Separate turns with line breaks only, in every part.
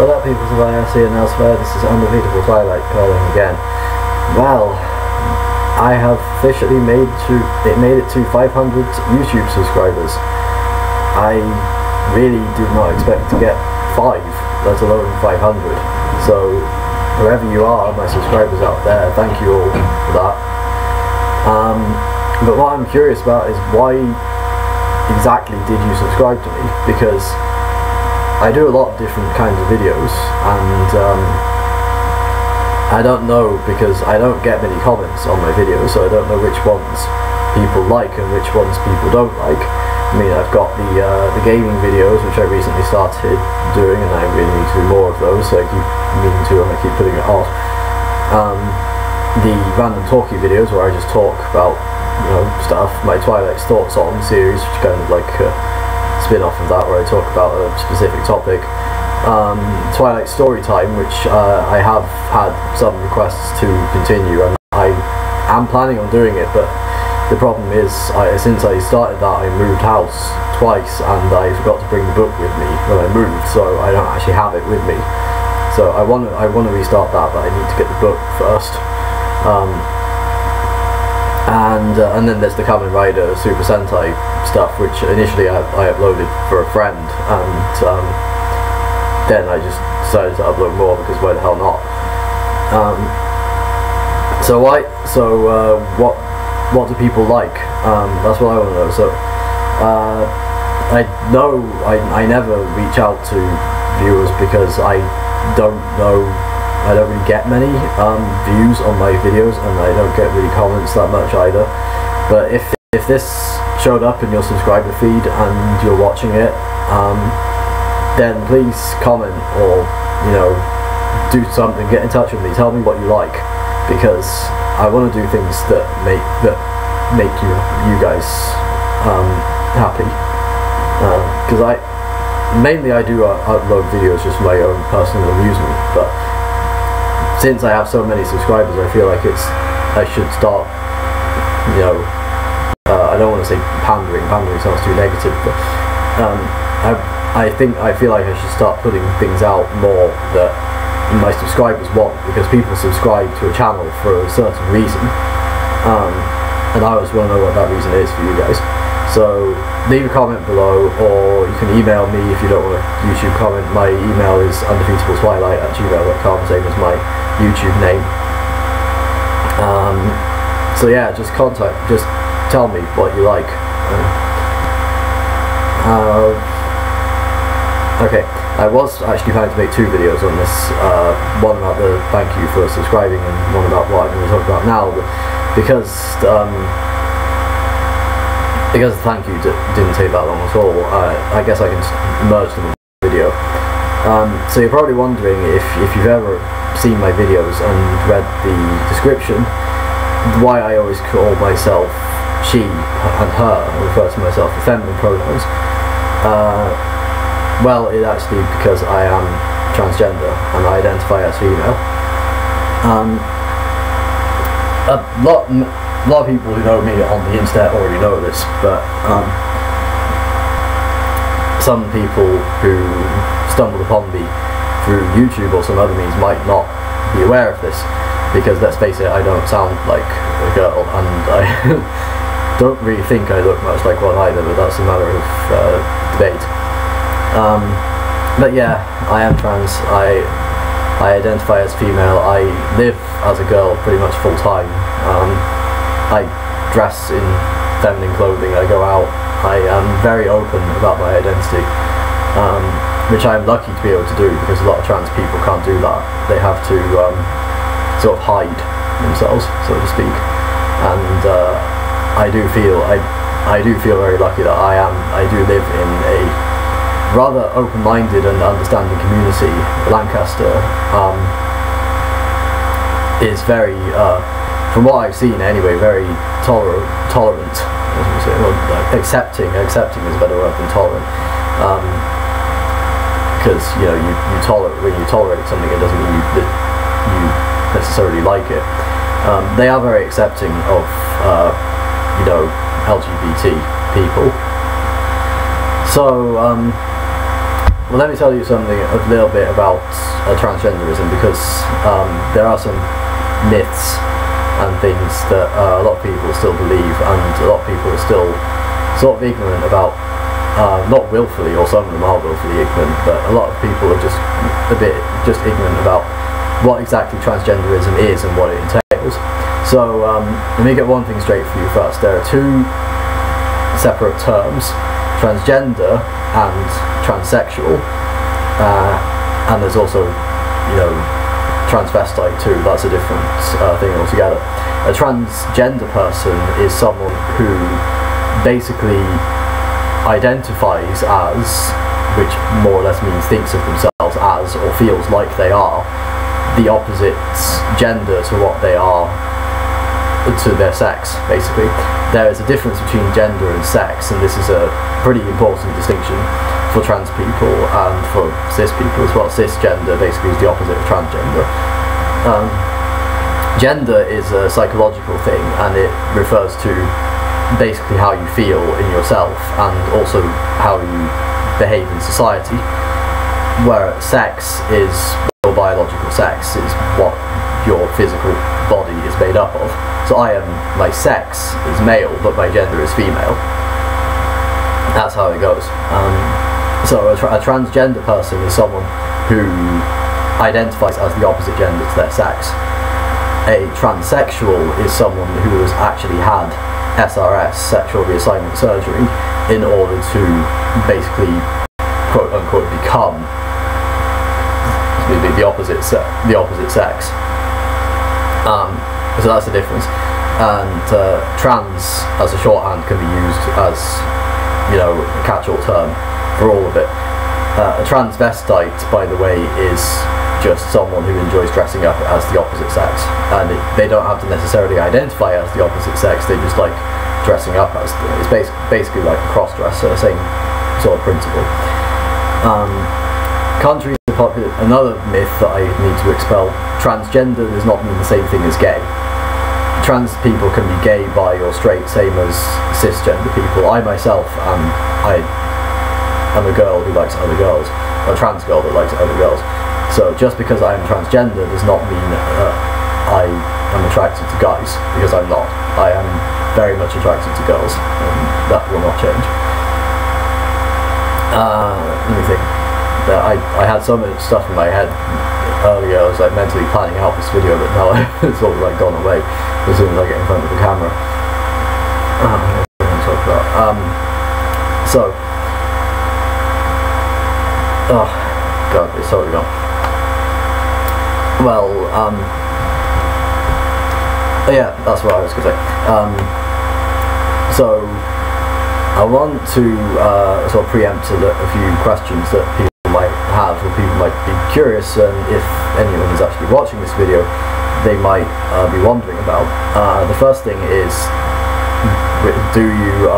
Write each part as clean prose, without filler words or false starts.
What up, people of IRC and elsewhere? This is Undefeatable Twilight calling again. Well, I have officially made it to 500 YouTube subscribers. I really did not expect to get 5, let alone 500. So, whoever you are, my subscribers out there, thank you all for that. But what I'm curious about is why exactly did you subscribe to me? Because I do a lot of different kinds of videos, and I don't know, because I don't get many comments on my videos, so I don't know which ones people like and which ones people don't like. I mean, I've got the gaming videos, which I recently started doing, and I really need to do more of those, so I keep meaning to, and I keep putting it off. The random talkie videos, where I just talk about, you know, stuff, my Twilight Thoughts On series, which is kind of like spin-off of that, where I talk about a specific topic. Twilight Storytime, which I have had some requests to continue, and I am planning on doing it, but the problem is, since I started that, I moved house twice, and I forgot to bring the book with me when I moved, so I don't actually have it with me. So I want to restart that, but I need to get the book first. And then there's the Kamen Rider Super Sentai stuff, which initially I uploaded for a friend, and then I just decided to upload more, because why the hell not? What do people like? That's what I want to know. So I never reach out to viewers, because I don't really get many views on my videos, and I don't get really comments that much either. But if this showed up in your subscriber feed and you're watching it, then please comment, or, you know, do something, get in touch with me, tell me what you like, because I want to do things that make you guys happy. Because I do upload videos just for my own personal amusement, but since I have so many subscribers, I feel like I should start, you know, I don't want to say pandering sounds too negative, but I feel like I should start putting things out more that my subscribers want, because people subscribe to a channel for a certain reason, and I always want to know what that reason is for you guys. So leave a comment below, or you can email me if you don't want a YouTube comment. My email is undefeatabletwilight@gmail.com, same as my YouTube name. So yeah, just tell me what you like. Okay, I was actually planning to make 2 videos on this, one about the thank you for subscribing, and one about what I'm going to talk about now, but because the thank you didn't take that long at all, I guess I can merge them in the video. So you're probably wondering, if you've ever seen my videos and read the description, why I always call myself she and her, and refer to myself with feminine pronouns. Well, it's actually because I am transgender and I identify as female. A lot of people who know me on the internet already know this, but some people who stumbled upon me through YouTube or some other means might not be aware of this, because let's face it, I don't sound like a girl, and I don't really think I look much like one either, but that's a matter of debate. But yeah, I am trans. I identify as female. I live as a girl pretty much full time. I dress in feminine clothing. I go out. I am very open about my identity, which I'm lucky to be able to do, because a lot of trans people can't do that. They have to sort of hide themselves, so to speak. And I do feel very lucky that I do live in a rather open-minded and understanding community. Lancaster is very, from what I've seen anyway, very tolerant. Well, accepting is a better word than tolerant. Because you know, when you tolerate something, it doesn't mean that you necessarily like it. They are very accepting of you know, LGBT people. So well, let me tell you something a little bit about transgenderism, because there are some myths and things that a lot of people still believe, and a lot of people are still sort of ignorant about. Not willfully, or some of them are willfully ignorant, but a lot of people are just a bit ignorant about what exactly transgenderism is and what it entails. So let me get one thing straight for you first. There are two separate terms: transgender and transsexual, and there's also, you know, transvestite too. That's a different thing altogether. A transgender person is someone who basically identifies as, which more or less means thinks of themselves as, or feels like they are, the opposite gender to what they are, to their sex, basically. There is a difference between gender and sex, and this is a pretty important distinction for trans people and for cis people as well. Cisgender basically is the opposite of transgender. Gender is a psychological thing, and it refers to basically how you feel in yourself and also how you behave in society, where sex is your biological sex, is what your physical body is made up of. So my sex is male, but my gender is female. That's how it goes. So a transgender person is someone who identifies as the opposite gender to their sex. A transsexual is someone who has actually had SRS, sexual reassignment surgery, in order to basically, quote unquote, become the opposite sex. So that's the difference. And trans, as a shorthand, can be used as, you know, a catch-all term for all of it. A transvestite, by the way, is just someone who enjoys dressing up as the opposite sex, and they don't have to necessarily identify as the opposite sex. They just like dressing up as it's basically like a cross-dresser, same sort of principle. Contrary to another myth that I need to expel: transgender does not mean the same thing as gay. Trans people can be gay, bi, or straight, same as cisgender people. I myself am a girl who likes other girls, a trans girl that likes other girls. So just because I am transgender does not mean that I am attracted to guys, because I'm not. I am very much attracted to girls, and that will not change. Let me think. I had some stuff in my head earlier. I was like mentally planning out this video, but now it's all like gone away as soon as I get in front of the camera. Oh god, it's totally gone. Well, yeah, that's what I was going to say. So, I want to sort of preempt a few questions that people might have, or people might be curious, and if anyone is actually watching this video, they might be wondering about. The first thing is, do you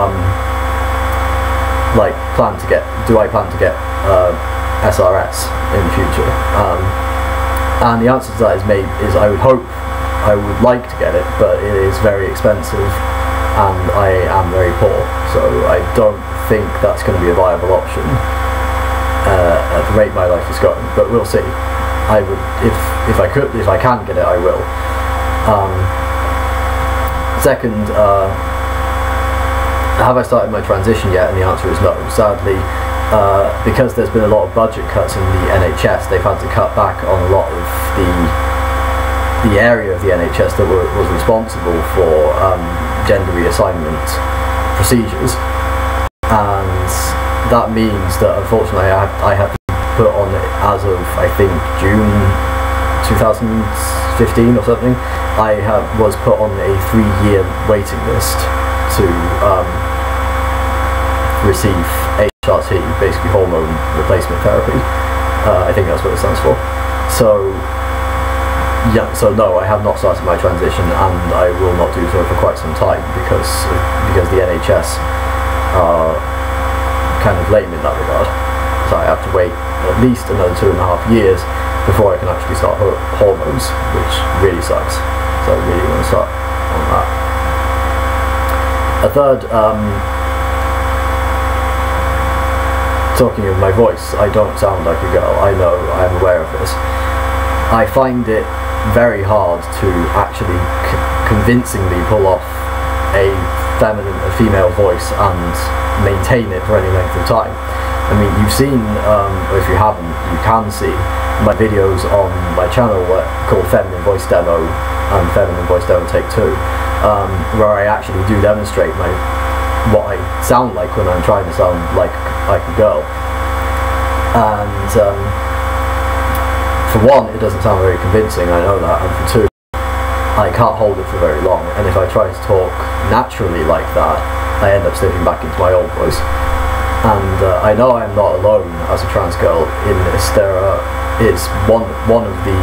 do I plan to get SRS in the future? And the answer to that is I would like to get it, but it is very expensive, and I am very poor, so I don't think that's going to be a viable option at the rate my life is going. But we'll see. I would, if I can get it, I will. Second, have I started my transition yet? And the answer is no. Sadly, because there's been a lot of budget cuts in the NHS, they've had to cut back on a lot of the area of the NHS that was responsible for gender reassignment procedures, and that means that unfortunately I have to put on, as of I think June 2015 or something, I was put on a 3-year waiting list to receive HRT, basically hormone replacement therapy. I think that's what it stands for. So yeah, so no, I have not started my transition, and I will not do so for quite some time, because the NHS are kind of lame in that regard. So I have to wait at least another 2.5 years before I can actually start hormones, which really sucks. So I really want to start on that. A third talking of my voice, I don't sound like a girl. I know, I'm aware of this. I find it very hard to actually convincingly pull off a female voice and maintain it for any length of time. I mean, you've seen, or if you haven't, you can see my videos on my channel called Feminine Voice Demo and Feminine Voice Demo Take 2, where I actually do demonstrate what I sound like when I'm trying to sound like a girl. And for one, it doesn't sound very convincing, I know that, and for two, I can't hold it for very long, and if I try to talk naturally like that, I end up slipping back into my old voice. And I know I'm not alone as a trans girl in this. It's one of the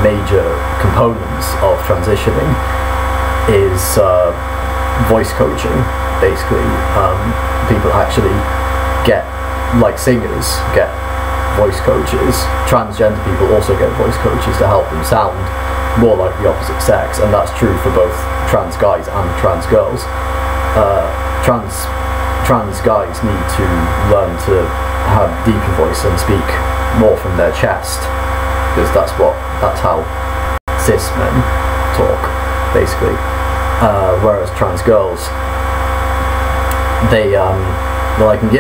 major components of transitioning is voice coaching. Basically, people actually get, like singers, get voice coaches. Transgender people also get voice coaches to help them sound more like the opposite sex, and that's true for both trans guys and trans girls. Trans guys need to learn to have deeper voice and speak more from their chest, because that's how cis men talk, basically. Whereas trans girls, they well, I can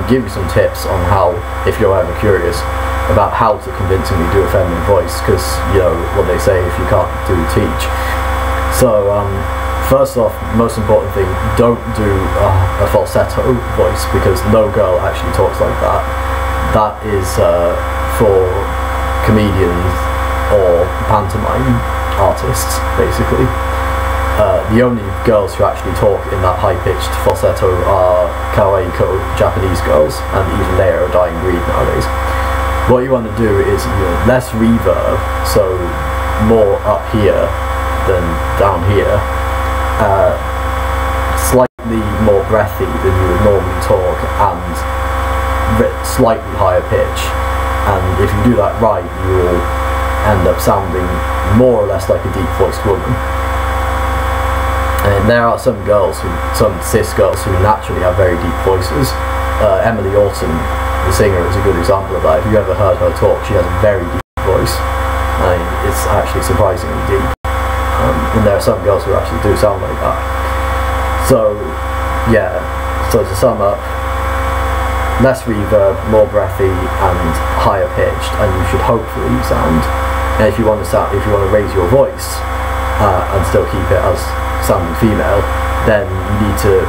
give you some tips on how, if you're ever curious about how to convincingly do a feminine voice, because you know what they say, if you can't do, teach. So first off, most important thing, don't do a falsetto voice, because no girl actually talks like that. That is for comedians or pantomime artists, basically. The only girls who actually talk in that high-pitched falsetto are kawaii-ko Japanese girls, and even they are a dying breed nowadays. What you want to do is less reverb, so more up here than down here, slightly more breathy than you would normally talk, and slightly higher pitch. And if you do that right, you will end up sounding more or less like a deep-voiced woman. And there are some cis girls who naturally have very deep voices. Emily Orton, the singer, is a good example of that. If you ever heard her talk, she has a very deep voice. It's actually surprisingly deep. And there are some girls who actually do sound like that. So, yeah, so to sum up, less reverb, more breathy, and higher pitched, and you should hopefully sound. And if you want to raise your voice and still keep it as sounding female, then you need to,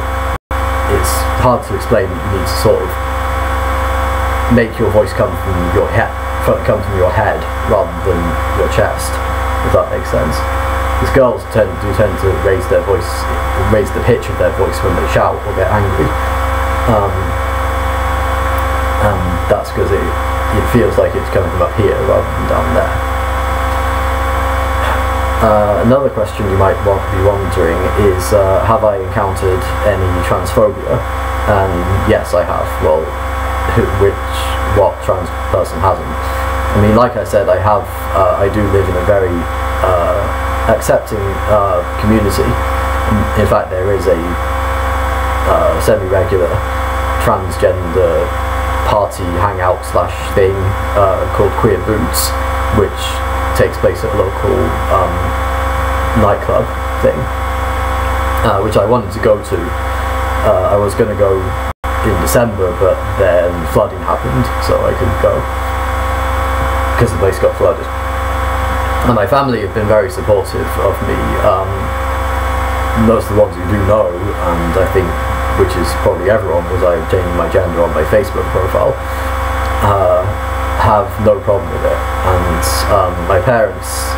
it's hard to explain, but you need to sort of make your voice come from your head rather than your chest, if that makes sense. Because girls tend to raise their voice, raise the pitch of their voice when they shout or get angry, and that's because it feels like it's coming from up here rather than down there. Another question you might be wondering is, have I encountered any transphobia? And yes, I have. Well, what trans person hasn't? I mean, like I said, I do live in a very accepting community. In fact, there is a semi-regular transgender party hangout / thing called Queer Boots, which takes place at a local nightclub thing, which I wanted to go to. I was going to go in December, but then flooding happened, so I couldn't go because the place got flooded. And my family have been very supportive of me. Most of the ones who do know, and I think which is probably everyone, was I changing my gender on my Facebook profile, have no problem with it. And my parents,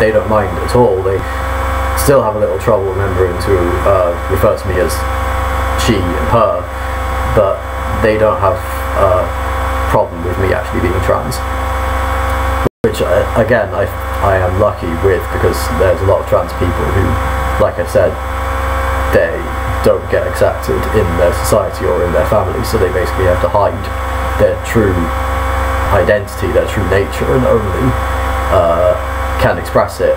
they don't mind at all. They still have a little trouble remembering to refer to me as she and her, but they don't have a problem with me actually being trans, which again I am lucky with, because there's a lot of trans people who, like I said, they don't get accepted in their society or in their family, so they basically have to hide their true identity, their true nature, and only can express it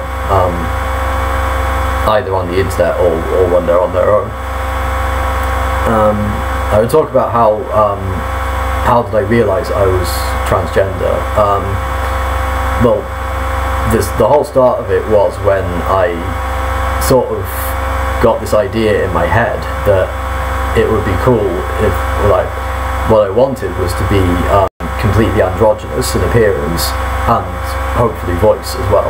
either on the internet or when they're on their own. I would talk about how did I realise I was transgender. Well, the whole start of it was when I sort of got this idea in my head that it would be cool if, like, what I wanted was to be completely androgynous in appearance and hopefully voice as well.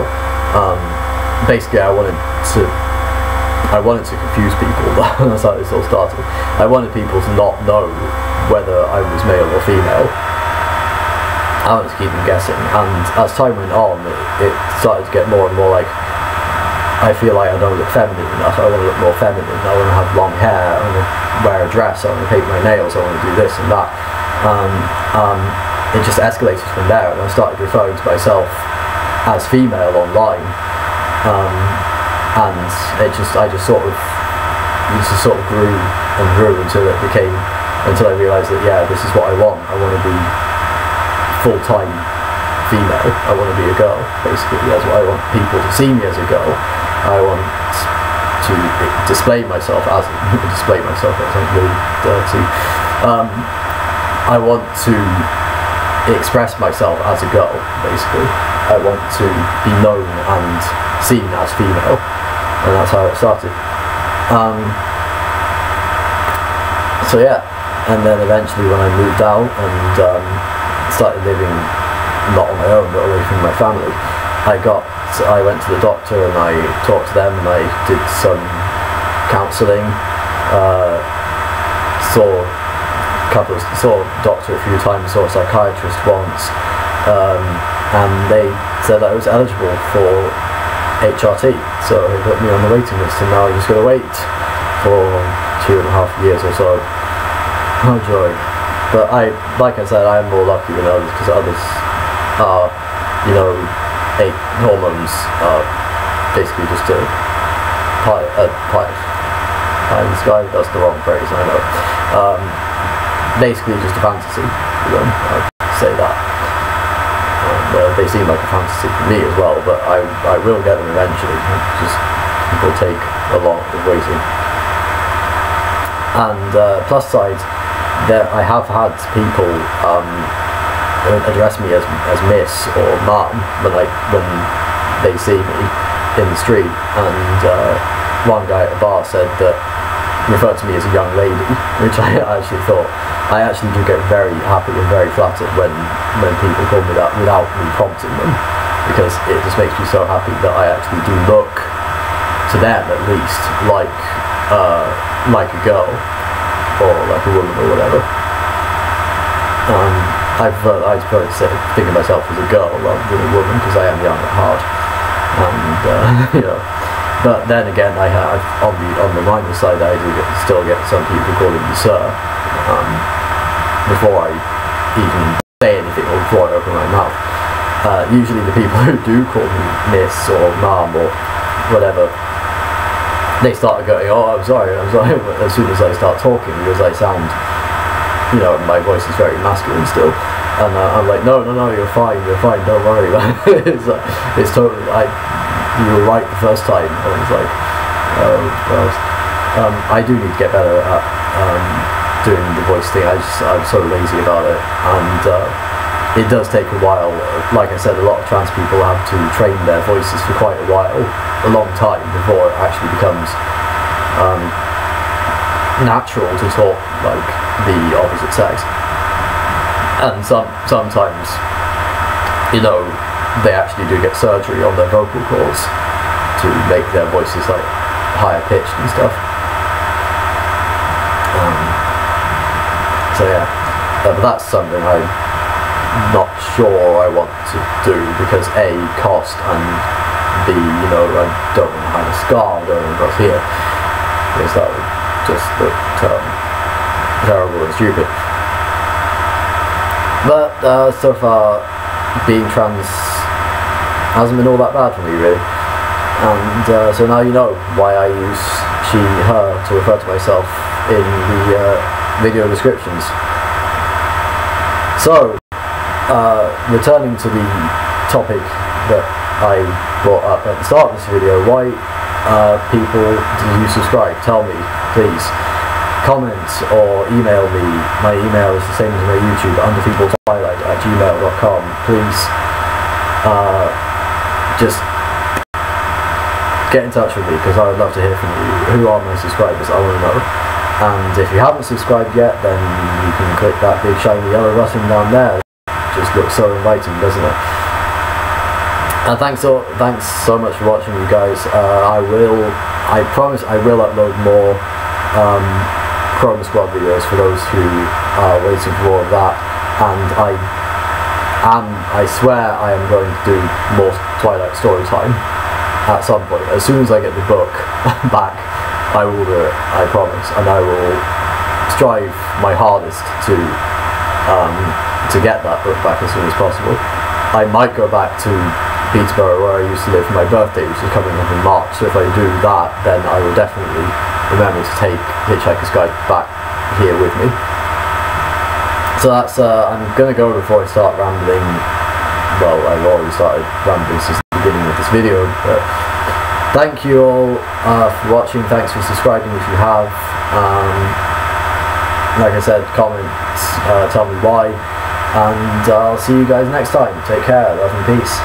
Basically, I wanted to confuse people. That's how this all started. I wanted people to not know whether I was male or female. I wanted to keep them guessing, and as time went on, it started to get more and more like, I feel like I don't look feminine enough. I want to look more feminine. I want to have long hair. I want to wear a dress. I want to paint my nails. I want to do this and that. It just escalated from there, and I started referring to myself as female online. And I just sort of grew and grew until I realised that, yeah, this is what I want. I want to be full-time female. I want to be a girl, basically. That's what I want people to see me as a girl. I want to display myself as I'm really dirty. I want to express myself as a girl, basically. I want to be known and seen as female, and that's how it started. So yeah, and then eventually when I moved out and started living not on my own but away from my family, I went to the doctor and I talked to them and I did some counselling, saw a doctor a few times, saw a psychiatrist once, and they said I was eligible for HRT, so they put me on the waiting list, and now I'm just going to wait for 2.5 years or so. Oh joy. But like I said, I'm more lucky than others, because others are, hormones are basically just a pie in the sky. That's the wrong phrase, I know. Basically just a fantasy for them, I'd say that. They seem like a fantasy for me as well, but I will get them eventually. Just people take a lot of waiting. And plus side, I have had people address me as Miss or Ma'am when they see me in the street, and one guy at the bar referred to me as a young lady, which I actually do get very happy and very flattered when people call me that without me prompting them, because it just makes me so happy that I actually do look to them at least like a girl or like a woman or whatever. I prefer to think of myself as a girl rather than a woman, because I am young at heart, and But then again, I have on the minor side, I do still get some people calling me sir before I even say anything or before I open my mouth. Usually the people who do call me miss or mum or whatever, they start going, oh, I'm sorry, but as soon as I start talking, because I sound, my voice is very masculine still, and I'm like, no, you're fine, don't worry about it. It's totally, you were right the first time. I was like, oh, well, I do need to get better at doing the voice thing. I'm so lazy about it, and it does take a while. Like I said, a lot of trans people have to train their voices for quite a while, a long time, before it actually becomes natural to talk like the opposite sex. And sometimes, they actually do get surgery on their vocal cords to make their voices like higher pitched and stuff. So yeah, but that's something I'm not sure I want to do, because A, cost, and B, I don't want to have a scar going across here, because that would just look terrible and stupid. But so far, being trans hasn't been all that bad for me, really. And so now you know why I use she, her to refer to myself in the video descriptions. So, returning to the topic that I brought up at the start of this video, why people do you subscribe? Tell me, please. comment or email me. My email is the same as my YouTube, underfeebleswhitelight@gmail.com. Please just get in touch with me, because I would love to hear from you. Who are my subscribers? I want to know. And if you haven't subscribed yet, then you can click that big shiny yellow button down there. Just looks so inviting, doesn't it? And thanks so much for watching, you guys. I promise I will upload more Chroma Squad videos for those who are waiting for more of that. And I swear I am going to do more Twilight story time at some point. As soon as I get the book back, I will do it, I promise, and I will strive my hardest to get that book back as soon as possible. I might go back to Peterborough, where I used to live, for my birthday, which is coming up in March, so if I do that, then I will definitely remember to take Hitchhiker's Guide back here with me. So that's, I'm going to go before I start rambling. Well, I've already started rambling since the beginning of this video, but thank you all for watching. Thanks for subscribing if you have. Like I said, comments, tell me why, and I'll see you guys next time. Take care, love and peace.